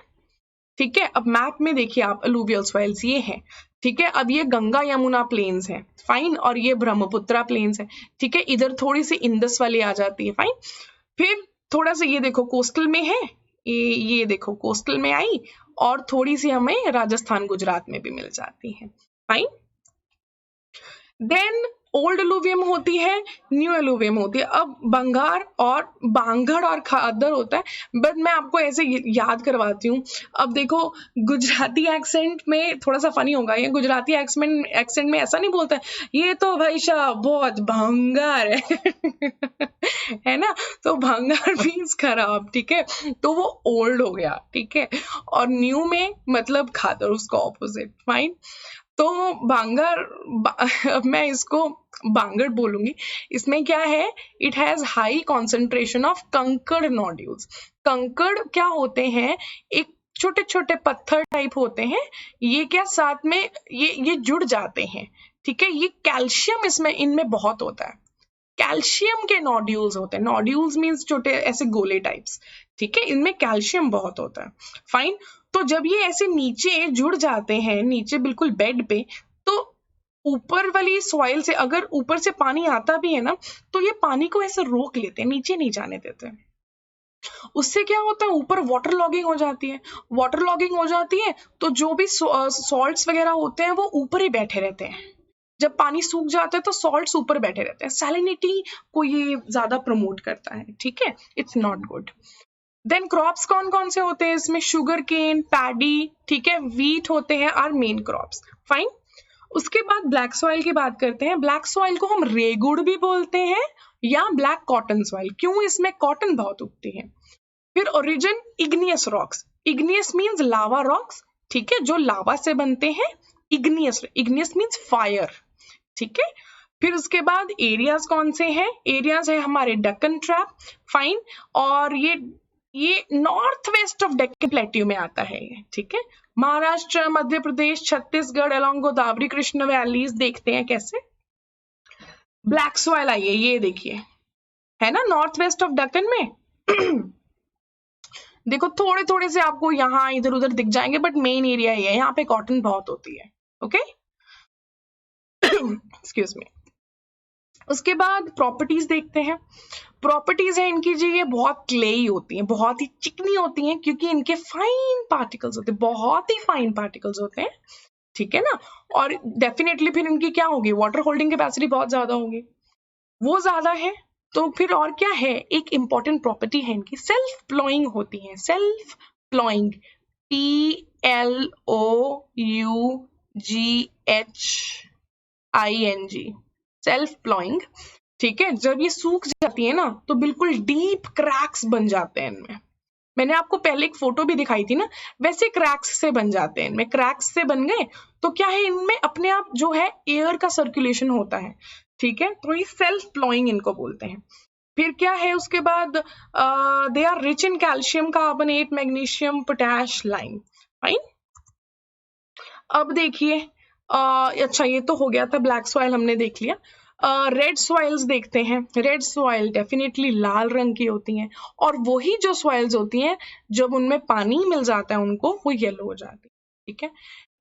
ठीक है, अब मैप में देखिए आप, अलूवियल सॉइल्स ये है। ठीक है, अब ये गंगा यमुना प्लेन्स है, फाइन, और ये ब्रह्मपुत्र प्लेन्स है। ठीक है, इधर थोड़ी सी इंडस वाली आ जाती है, फाइन। फिर थोड़ा सा ये देखो कोस्टल में है, ये देखो कोस्टल में आई, और थोड़ी सी हमें राजस्थान गुजरात में भी मिल जाती है, फाइन। देन ओल्ड अलूवियम होती है, न्यू अलूवियम होती है। अब बंगार और बांगड़ और खादर होता है, बट मैं आपको ऐसे याद करवाती हूँ। अब देखो गुजराती एक्सेंट में थोड़ा सा फनी होगा, ये गुजराती एक्सेंट में ऐसा नहीं बोलता है, ये तो भाई साहब बहुत भंगार है है ना, तो भंगार मीन्स खराब। ठीक है, तो वो ओल्ड हो गया। ठीक है, और न्यू में मतलब खादर, उसका ऑपोजिट, फाइन। तो अब मैं इसको बांगड़ बोलूंगी। इसमें क्या है, it has high concentration of कंकड़ नोड्यूल्स। कंकड़ क्या होते हैं, एक छोटे छोटे पत्थर टाइप होते हैं, ये क्या साथ में ये जुड़ जाते हैं। ठीक है, ये कैल्शियम इसमें इनमें बहुत होता है, कैल्शियम के नोड्यूल्स होते हैं। नोड्यूल्स मींस छोटे ऐसे गोले टाइप्स। ठीक है, इनमें कैल्शियम बहुत होता है, फाइन। तो जब ये ऐसे नीचे जुड़ जाते हैं, नीचे बिल्कुल बेड पे, तो ऊपर वाली सॉइल से अगर ऊपर से पानी आता भी है ना, तो ये पानी को ऐसे रोक लेते हैं, नीचे नहीं जाने देते। उससे क्या होता है, ऊपर वाटर लॉगिंग हो जाती है। वाटर लॉगिंग हो जाती है तो जो भी सॉल्ट्स वगैरह होते हैं वो ऊपर ही बैठे रहते हैं। जब पानी सूख जाता है तो सॉल्ट्स ऊपर बैठे रहते हैं। सैलिनिटी को ये ज्यादा प्रमोट करता है। ठीक है, it's not good. Then crops कौन कौन से होते हैं इसमें, शुगर केन, पैडी, ठीक है, व्हीट होते हैं, आर मेन क्रॉप्स, फाइन। उसके बाद ब्लैक सॉइल की बात करते हैं। ब्लैक सॉइल को हम रेगुड़ भी बोलते हैं या ब्लैक कॉटन सॉइल, क्यों, इसमें कॉटन बहुत उगती है। फिर origin igneous rocks, igneous means lava rocks, ठीक है, जो लावा से बनते हैं। इग्नियस, इग्नियस मीन्स फायर, ठीक है। फिर उसके बाद एरियाज कौन से हैं, एरियाज है हमारे डक्कन ट्रैप, फाइन, और ये north west of Deccan plateau में आता है ये, ठीक है। महाराष्ट्र, मध्य प्रदेश, छत्तीसगढ़ अलोंग गोदावरी कृष्ण वैलीज देखते हैं कैसे। ब्लैक सॉइल आइए, ये देखिए, है ना नॉर्थ वेस्ट ऑफ डेक्कन में देखो थोड़े थोड़े से आपको यहाँ इधर उधर दिख जाएंगे, बट मेन एरिया ये है, यहाँ पे कॉटन बहुत होती है, ओके। Excuse me. उसके बाद प्रॉपर्टीज देखते हैं। प्रॉपर्टीज है इनकी जी, ये बहुत क्लेई होती हैं, बहुत ही चिकनी होती हैं, क्योंकि इनके फाइन पार्टिकल्स होते हैं, बहुत ही फाइन पार्टिकल्स होते हैं, ठीक है ना। और डेफिनेटली फिर इनकी क्या होगी, वाटर होल्डिंग कैपेसिटी बहुत ज्यादा होगी, वो ज्यादा है। तो फिर और क्या है, एक इंपॉर्टेंट प्रॉपर्टी है इनकी, सेल्फ प्लॉइंग होती है। Self ploughing, PLOUGHING, self ploughing, ठीक है। जब ये सूख जाती है ना तो बिल्कुल डीप क्रैक्स बन जाते हैं इनमें। मैंने आपको पहले एक फोटो भी दिखाई थी ना, वैसे क्रैक्स से बन जाते हैं इनमें। क्रैक्स से बन गए तो क्या है, इनमें अपने आप जो है एयर का सर्कुलेशन होता है, ठीक है, तो ये सेल्फ प्लॉइंग इनको बोलते हैं। फिर क्या है उसके बाद, they are rich in calcium carbonate, magnesium, potash, lime, fine. अब देखिए, अच्छा ये तो हो गया था, ब्लैक सॉइल हमने देख लिया। रेड सॉइल्स देखते हैं। रेड सॉइल डेफिनेटली लाल रंग की होती हैं, और वही जो सॉइल्स होती हैं जब उनमें पानी मिल जाता है उनको, वो येलो हो जाती है, ठीक है।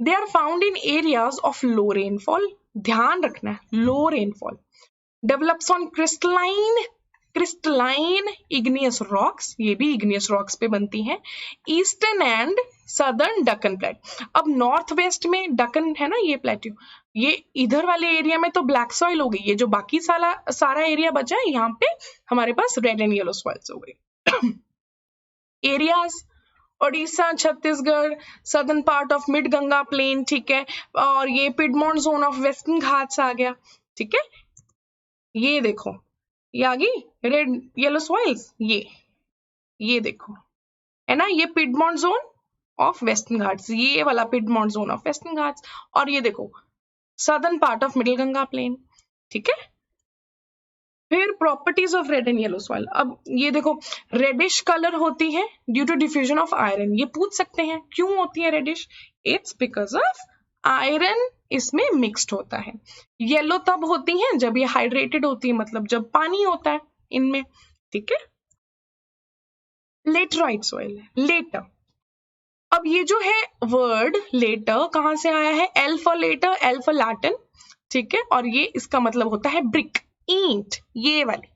They are found in areas of low rainfall, ध्यान रखना है, low rainfall. Develops on crystalline igneous rocks, ये भी इग्नियस रॉक्स पे बनती हैं। Eastern and southern Deccan plateau. अब नॉर्थ वेस्ट में डक्कन है ना ये प्लेट्यू, ये इधर वाले एरिया में तो ब्लैक सॉइल हो गई, ये जो बाकी सारा एरिया बचा है यहाँ पे हमारे पास रेड एंड येलो सॉइल्स हो गई। Areas, Odisha, Chhattisgarh, southern part of mid Ganga plain, ठीक है, और ये piedmont zone of western Ghats आ गया, ठीक है। ये देखो, ये आ गई रेड येलो सॉइल्स, ये देखो, है ना, ये piedmont zone of western Ghats, ये वाला piedmont zone of western Ghats, और ये देखो southern part of middle Ganga plain, ठीक है। फिर properties of red and yellow soil, अब ये देखो रेडिश कलर होती है due to diffusion of iron, ये पूछ सकते हैं क्यों होती है reddish, it's because of iron इसमें मिक्स्ड होता है। येलो तब होती है जब ये हाइड्रेटेड होती है, मतलब जब पानी होता है इनमें, ठीक है। लेटराइट सॉइल, लेटर, अब ये जो है वर्ड लेटर कहां से आया है, L for letter, L for Latin, ठीक है, और ये इसका मतलब होता है ब्रिक, ईंट, ये वाली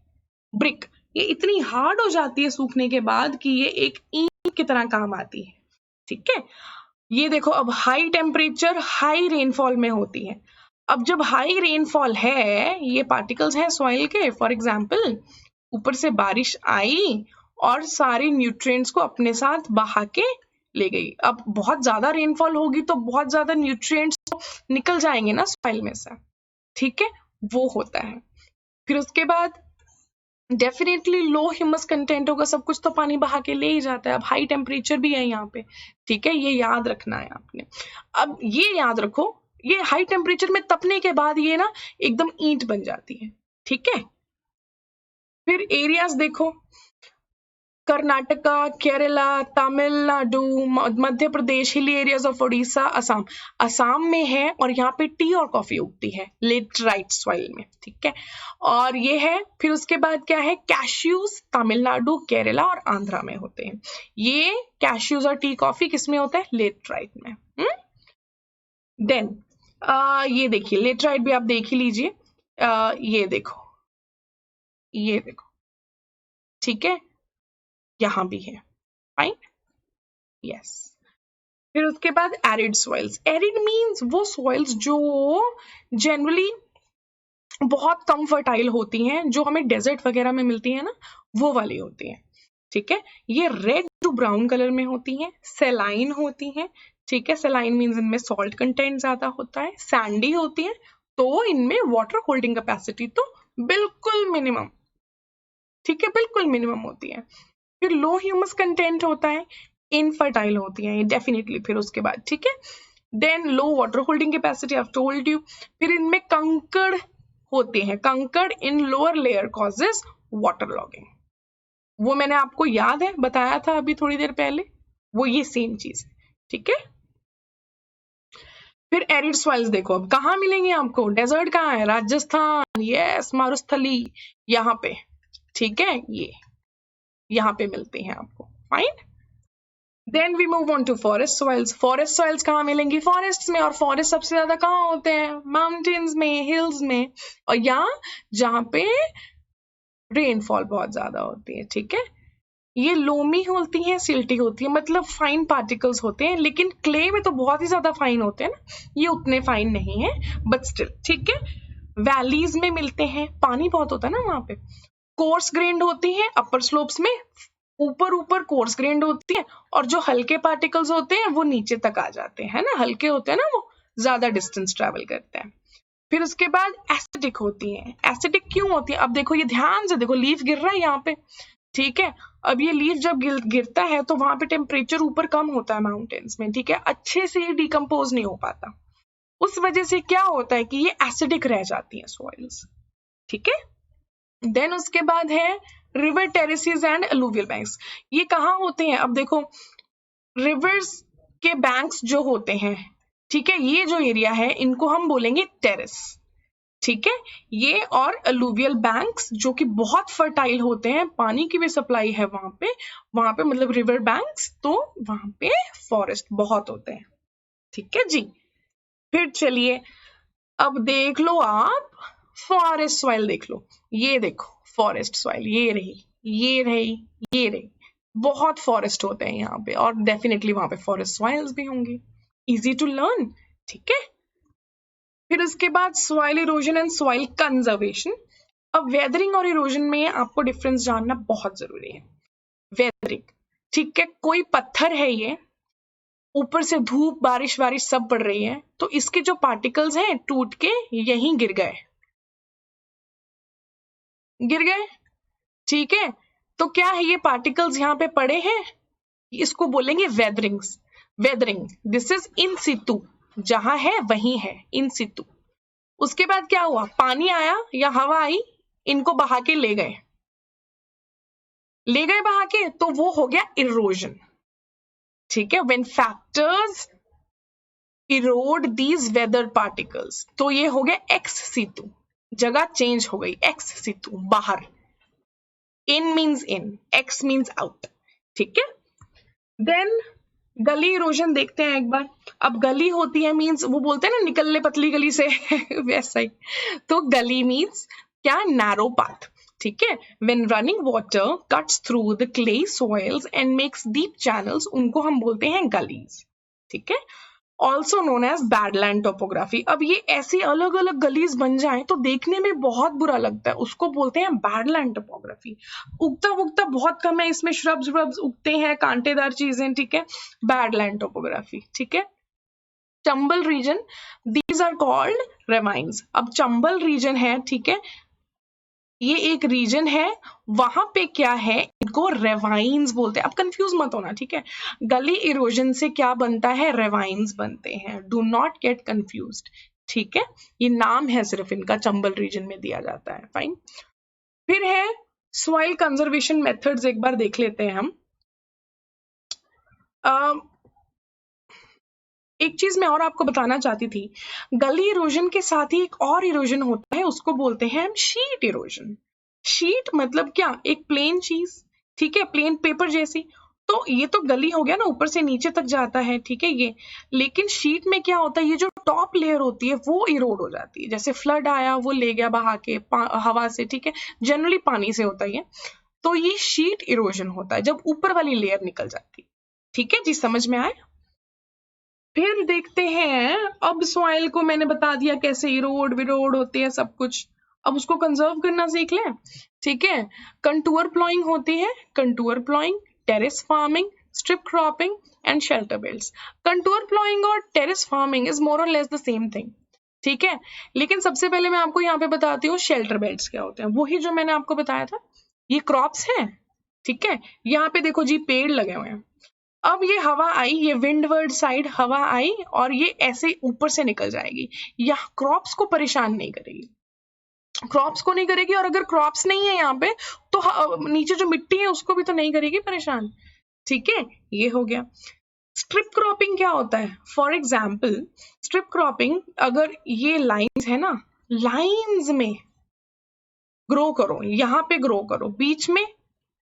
ब्रिक, ये इतनी हार्ड हो जाती है सूखने के बाद कि ये एक ईंट की तरह काम आती है, ठीक है। ये देखो अब हाई टेम्परेचर हाई रेनफॉल में होती है, अब जब हाई रेनफॉल है, ये पार्टिकल्स हैं सॉइल के, फॉर एग्जाम्पल ऊपर से बारिश आई और सारे न्यूट्रिएंट्स को अपने साथ बहा के ले गई, अब बहुत ज्यादा रेनफॉल होगी तो बहुत ज्यादा न्यूट्रिएंट्स तो निकल जाएंगे ना सॉइल में से, ठीक है, वो होता है। फिर उसके बाद डेफिनेटली लो ह्यूमस कंटेंट होगा, सब कुछ तो पानी बहा के ले ही जाता है, अब हाई टेम्परेचर भी है यहाँ पे, ठीक है, ये याद रखना है आपने। अब ये याद रखो, ये हाई टेम्परेचर में तपने के बाद ये ना एकदम ईंट बन जाती है, ठीक है। फिर एरियाज देखो, Karnataka, Kerala, Tamil Nadu, Madhya Pradesh, hilly areas of Odisha, Assam, Assam में है और यहाँ पे टी और कॉफी उगती है लेटराइट सॉइल में, ठीक है। और ये है, फिर उसके बाद क्या है, कैश्यूज तमिलनाडु, केरला और आंध्रा में होते हैं, ये कैश्यूज और टी कॉफी किस में होता है, लेटराइट में। देन ये देखिए लेटराइट भी आप देख ही लीजिए, ये देखो, ये देखो, ठीक है, यहां भी है, फाइन, यस। फिर उसके बाद एरिड सॉइल्स, एरिड मींस वो सॉइल्स जो जनरली बहुत कम फर्टाइल होती हैं, जो हमें डेजर्ट वगैरह में मिलती है ना, वो वाली होती हैं, ठीक है। ये रेड टू ब्राउन कलर में होती हैं, सेलाइन होती हैं, ठीक है, सेलाइन मींस इनमें सॉल्ट कंटेंट ज्यादा होता है, सैंडी होती है, तो इनमें वाटर होल्डिंग कैपेसिटी तो बिल्कुल मिनिमम, ठीक है, बिल्कुल मिनिमम होती है। फिर लो ह्यूमस कंटेंट होता है, इनफर्टाइल होती है ये डेफिनेटली, फिर उसके बाद, ठीक है। Then low water holding capacity, I have told you. फिर इनमें कंकड़ होते हैं, kankar in lower layer causes water logging, वो मैंने आपको याद है बताया था अभी थोड़ी देर पहले, वो ये सेम चीज है, ठीक है। फिर एरिड सॉइल्स देखो, अब कहाँ मिलेंगे आपको, डेजर्ट कहाँ है, राजस्थान, यस, मारुस्थली, यहाँ पे, ठीक है, ये यहाँ पे मिलते हैं आपको, फाइन। Then we move on to forest soils, forest soils कहाँ मिलेंगी, फॉरेस्ट में, और फॉरेस्ट सबसे ज्यादा कहाँ होते हैं, माउंटेन्स में, हिल्स में, और यहाँ जहाँ पे रेनफॉल बहुत ज्यादा होती है, ठीक है। ये लोमी होती हैं, सिल्टी होती है, मतलब फाइन पार्टिकल्स होते हैं, लेकिन क्ले में तो बहुत ही ज्यादा फाइन होते हैं ना, ये उतने फाइन नहीं है, बट स्टिल, ठीक है। वैलीज में मिलते हैं, पानी बहुत होता है ना वहां पे, कोर्स ग्रेन्ड होती है अपर स्लोप्स में, ऊपर ऊपर कोर्स ग्रेन्ड होती है, और जो हल्के पार्टिकल्स होते हैं वो नीचे तक आ जाते हैं ना, हल्के होते हैं ना, वो ज्यादा डिस्टेंस ट्रेवल करते हैं। फिर उसके बाद एसिडिक होती है, एसिडिक क्यों होती है, अब देखो ये ध्यान से देखो, लीफ गिर रहा है यहाँ पे, ठीक है। अब ये लीफ जब गिरता है तो वहां पे टेम्परेचर ऊपर कम होता है माउंटेन्स में, ठीक है, अच्छे से ये डिकम्पोज नहीं हो पाता, उस वजह से क्या होता है कि ये एसिडिक रह जाती है सॉइल्स, ठीक है। देन उसके बाद है river terraces and alluvial banks, ये कहाँ होते हैं, अब देखो रिवर्स के बैंक्स जो होते हैं, ठीक है, ये जो एरिया है इनको हम बोलेंगे टेरेस, ठीक है, ये, और अलूवियल बैंक्स जो कि बहुत फर्टाइल होते हैं, पानी की भी सप्लाई है वहां पे मतलब रिवर बैंक्स, तो वहां पे फॉरेस्ट बहुत होते हैं, ठीक है जी। फिर चलिए अब देख लो आप फॉरेस्ट सॉइल, देख लो, ये देखो फॉरेस्ट सॉइल, ये रही, ये रही, ये रही, बहुत फॉरेस्ट होते हैं यहाँ पे, और डेफिनेटली वहां पे फॉरेस्ट सॉइल्स भी होंगी, इजी टू लर्न, ठीक है। फिर उसके बाद soil erosion and soil conservation, अब वेदरिंग और इरोजन में आपको डिफरेंस जानना बहुत जरूरी है। वेदरिंग, ठीक है, कोई पत्थर है ये, ऊपर से धूप बारिश वारिश सब पड़ रही है, तो इसके जो पार्टिकल्स हैं टूट के यहीं गिर गए, ठीक है, तो क्या है, ये पार्टिकल्स यहाँ पे पड़े हैं, इसको बोलेंगे वेदरिंग्स, वेदरिंग। दिस इज इन सितु, जहां है वहीं है, इन सितु। उसके बाद क्या हुआ, पानी आया या हवा आई, इनको बहा के ले गए बहा के, तो वो हो गया इरोजन। ठीक है, when factors erode these weather particles, तो ये हो गया एक्स सितु, जगह चेंज हो गई, एक्स सितु बाहर, in means in, ex means out. ठीक है, देन गली इरोजन देखते हैं एक बार। अब गली होती है मीन्स, वो बोलते हैं ना निकल ले पतली गली से वैसा ही। तो गली मीन्स क्या, नैरो पाथ। ठीक है, when running water cuts through the clay soils and makes deep channels, उनको हम बोलते हैं गलीज। ठीक है, also known as badland topography. अब ये ऐसी अलग अलग गलीज बन जाए तो देखने में बहुत बुरा लगता है, उसको बोलते हैं बैडलैंड टोपोग्राफी। उगता उगता बहुत कम है इसमें, श्रब्स व्रब्स उगते हैं, कांटेदार चीजें। ठीक है, बैडलैंड टोपोग्राफी। ठीक है, Chambal region, these are called ravines. अब चंबल रीजन है, ठीक है, ये एक रीजन है, वहां पे क्या है, इनको रेवाइन्स बोलते हैं। अब कंफ्यूज मत होना, ठीक है, गली इरोजन से क्या बनता है, रेवाइन्स बनते हैं, डू नॉट गेट कंफ्यूज्ड। ठीक है, ये नाम है सिर्फ इनका, चंबल रीजन में दिया जाता है। फाइन, फिर है सॉइल कंजर्वेशन मेथड्स, एक बार देख लेते हैं हम। एक चीज मैं और आपको बताना चाहती थी, गली इरोजन के साथ ही एक और इरोजन होता है, उसको बोलते हैं हम शीट इरोजन। शीट मतलब क्या, एक प्लेन चीज। ठीक है, प्लेन पेपर जैसी। तो ये तो गली हो गया ना, ऊपर से नीचे तक जाता है। ठीक है, ये, लेकिन शीट में क्या होता है, ये जो टॉप लेयर होती है वो इरोड हो जाती है। जैसे फ्लड आया, वो ले गया बहा के हवा से। ठीक है, जनरली पानी से होता है। तो ये शीट इरोजन होता है जब ऊपर वाली लेयर निकल जाती है। ठीक है जी, समझ में आए। फिर देखते हैं, अब सॉइल को मैंने बता दिया कैसे इरोड विरोड होते हैं सब कुछ, अब उसको कंजर्व करना सीख लें। ठीक है, कंटूर प्लॉइंग होती है, contour ploughing, terrace farming, strip cropping and shelter belts. Contour ploughing और टेरेस फार्मिंग इज मोर और लेस द सेम थिंग। ठीक है, लेकिन सबसे पहले मैं आपको यहाँ पे बताती हूँ शेल्टर बेल्ट्स क्या होते हैं। वही जो मैंने आपको बताया था, ये क्रॉप्स हैं। ठीक है, यहाँ पे देखो जी पेड़ लगे हुए हैं। अब ये हवा आई, ये विंडवर्ड साइड हवा आई और ये ऐसे ऊपर से निकल जाएगी, यह क्रॉप्स को परेशान नहीं करेगी, क्रॉप्स को नहीं करेगी। और अगर क्रॉप्स नहीं है यहाँ पे तो नीचे जो मिट्टी है उसको भी तो नहीं करेगी परेशान। ठीक है, ये हो गया। स्ट्रिप क्रॉपिंग क्या होता है, फॉर एग्जाम्पल स्ट्रिप क्रॉपिंग, अगर ये लाइंस है ना, लाइंस में ग्रो करो, यहाँ पे ग्रो करो, बीच में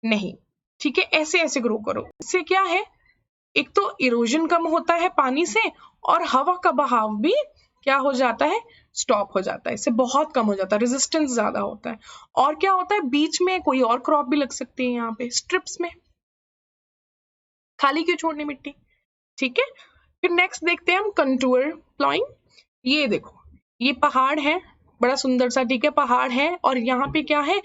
नहीं। ठीक है, ऐसे ऐसे ग्रो करो। इससे क्या है, एक तो इरोजन कम होता है पानी से, और हवा का बहाव भी क्या हो जाता है, स्टॉप हो जाता है, इससे बहुत कम हो जाता है, रेजिस्टेंस ज्यादा होता है। और क्या होता है, बीच में कोई और क्रॉप भी लग सकती है यहाँ पे स्ट्रिप्स में, खाली क्यों छोड़नी मिट्टी। ठीक है, फिर नेक्स्ट देखते हैं हम कंटूर प्लॉइंग। ये देखो, ये पहाड़ है, बड़ा सुंदर सा, ठीक है, पहाड़ है, और यहाँ पे क्या है,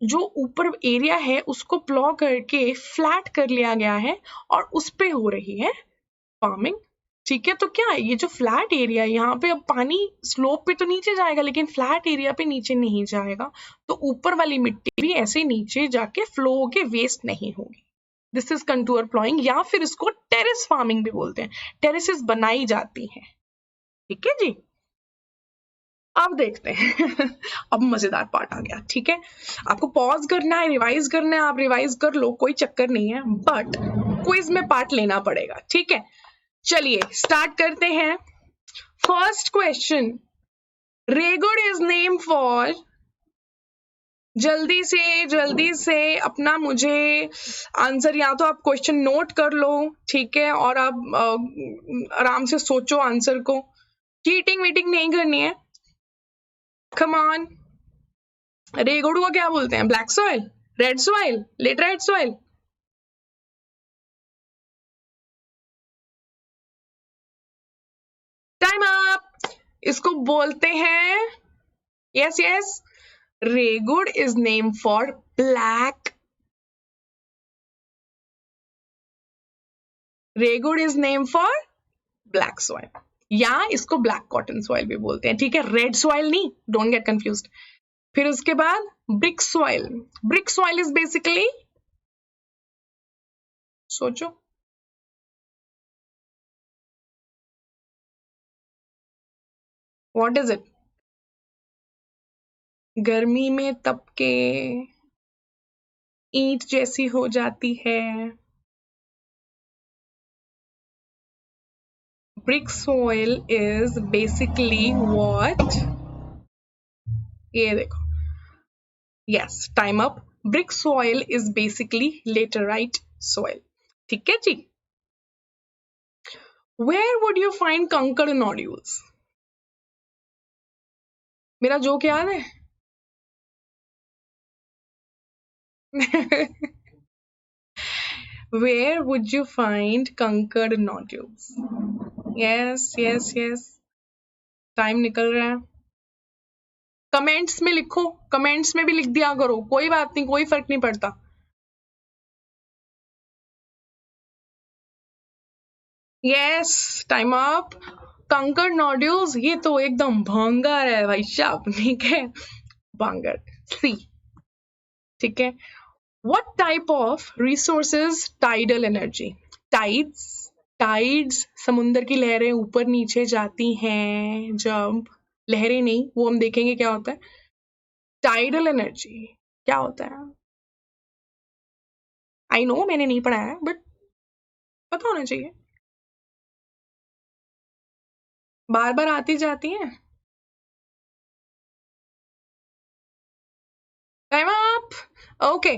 जो ऊपर एरिया है उसको प्लॉ करके फ्लैट कर लिया गया है और उस पे हो रही है फार्मिंग। ठीक है, तो क्या है, ये जो फ्लैट एरिया है यहाँ पे, अब पानी स्लोप पे तो नीचे जाएगा लेकिन फ्लैट एरिया पे नीचे नहीं जाएगा, तो ऊपर वाली मिट्टी भी ऐसे नीचे जाके फ्लो होके वेस्ट नहीं होगी। दिस इज कंटूर प्लॉइंग, या फिर इसको टेरेस फार्मिंग भी बोलते हैं, टेरेसेस बनाई जाती हैं। ठीक है जी, अब देखते हैं अब मजेदार पार्ट आ गया। ठीक है, आपको पॉज करना है, रिवाइज करना है, आप रिवाइज कर लो, कोई चक्कर नहीं है, बट क्विज में पार्ट लेना पड़ेगा। ठीक है, चलिए स्टार्ट करते हैं। First question, regur is name for, जल्दी से अपना मुझे आंसर, या तो आप क्वेश्चन नोट कर लो, ठीक है, और आप आराम से सोचो आंसर को, चीटिंग वीटिंग नहीं करनी है। कम ऑन, रेगुड को क्या बोलते हैं, black soil, red soil, laterite soil. Time up, इसको बोलते हैं, yes yes, regur is name for black, regur is name for black soil, या इसको ब्लैक कॉटन सॉइल भी बोलते हैं। ठीक है, रेड सॉइल नहीं, डोंट गेट कंफ्यूज्ड। फिर उसके बाद brick soil, brick soil is basically, सोचो, What is it? गर्मी में तप के ईंट जैसी हो जाती है. Brick soil is basically what? ये देखो. Yes, time up. Brick soil is basically laterite soil. ठीक है जी. Where would you find conquered nodules? मेरा जोक याद है? Where would you find conquered nodules? Yes, yes, yes. Time निकल रहा है. कमेंट्स में लिखो, कमेंट्स में भी लिख दिया करो, कोई बात नहीं, कोई फर्क नहीं पड़ता. Yes, time up. Conquered nodules, ये तो एकदम भंगार है भाई साहब. ठीक है, भंगार. सी, ठीक है. What type of resources tidal energy? Tides समुद्र की लहरें ऊपर नीचे जाती हैं जब, लहरें नहीं, वो हम देखेंगे क्या होता है. टाइडल एनर्जी क्या होता है? आई नो मैंने नहीं पढ़ा है, बट पता होना चाहिए. बार बार आती जाती हैं. Time up. Okay,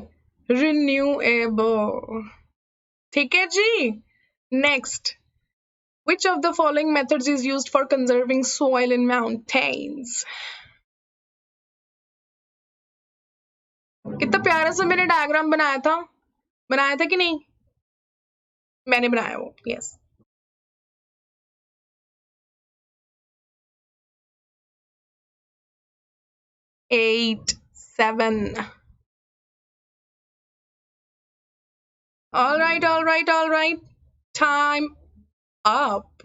renewable. ठीक है जी. Next, which of the following methods is used for conserving soil in mountains? कितना प्यारा सा मैंने डायग्राम बनाया था कि नहीं? मैंने बनाया वो. Yes. 8, 7. All right. Time up.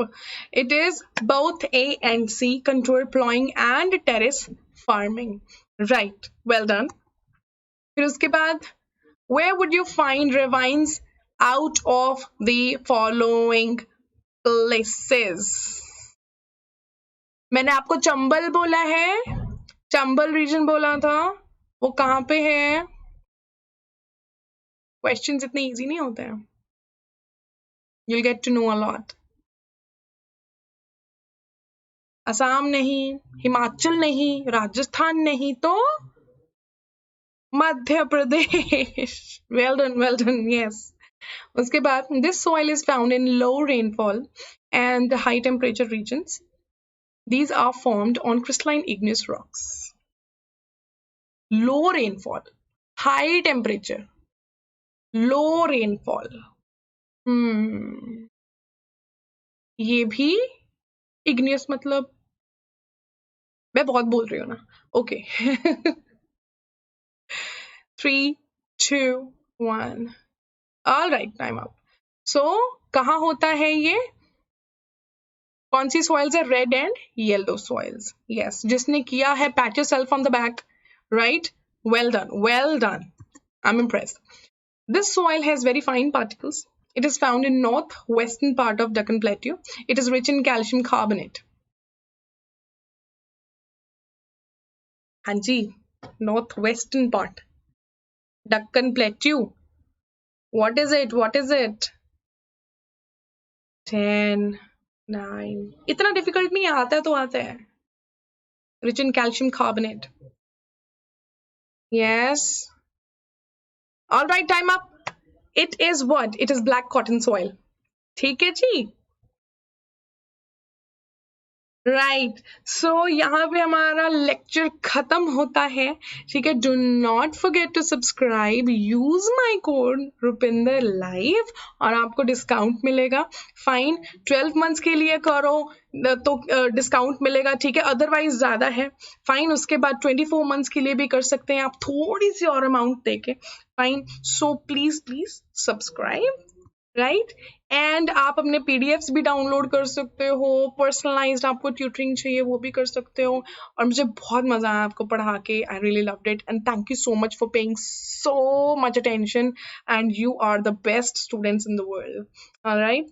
It is both A and C, contour plowing and terrace farming. Right. Well done. फिर उसके बाद, where would you find ravines out of the following places? मैंने आपको चंबल बोला है, चंबल रीजन बोला था, वो कहाँ पे है? क्वेश्चंस इतने इजी नहीं होते हैं. You'll get to know a lot. Assam नहीं, हिमाचल नहीं, राजस्थान नहीं, तो Madhya Pradesh. Well done. Yes. उसके बाद, this soil is found in low rainfall and high temperature regions. These are formed on crystalline igneous rocks. Low rainfall, high temperature, low rainfall. ये भी igneous मतलब, मैं बहुत बोल रही हूँ ना. Okay. 3, 2, 1. All right, time up. So कहाँ होता है ये? कौन सी soils है? Red and yellow soils. Yes. जिसने किया है, pat yourself on the back. Right? Well done. I'm impressed. This soil has very fine particles. It is found in northwestern part of Deccan Plateau. It is rich in calcium carbonate. Hanji, northwestern part. Deccan Plateau. What is it? 10, 9. इतना difficult नहीं है, आता है तो आता है. Rich in calcium carbonate. Yes. All right, time up. It is what? It is black cotton soil. ठीक है जी. राइट. सो यहाँ पे हमारा लेक्चर खत्म होता है. ठीक है. Do not forget to subscribe, use my code Rupinder live और आपको डिस्काउंट मिलेगा. फाइन. 12 मंथ्स के लिए करो तो डिस्काउंट मिलेगा. ठीक है. अदरवाइज ज्यादा है. फाइन. उसके बाद 24 मंथ्स के लिए भी कर सकते हैं आप, थोड़ी सी और अमाउंट देके. Fine. So please subscribe. Right. And आप अपने पीडीएफ्स भी डाउनलोड कर सकते हो. पर्सनलाइज्ड आपको ट्यूटरिंग चाहिए वो भी कर सकते हो. और मुझे बहुत मजा आया आपको पढ़ा के. I really loved it and thank you so much for paying so much attention and you are the best students in the world. All right.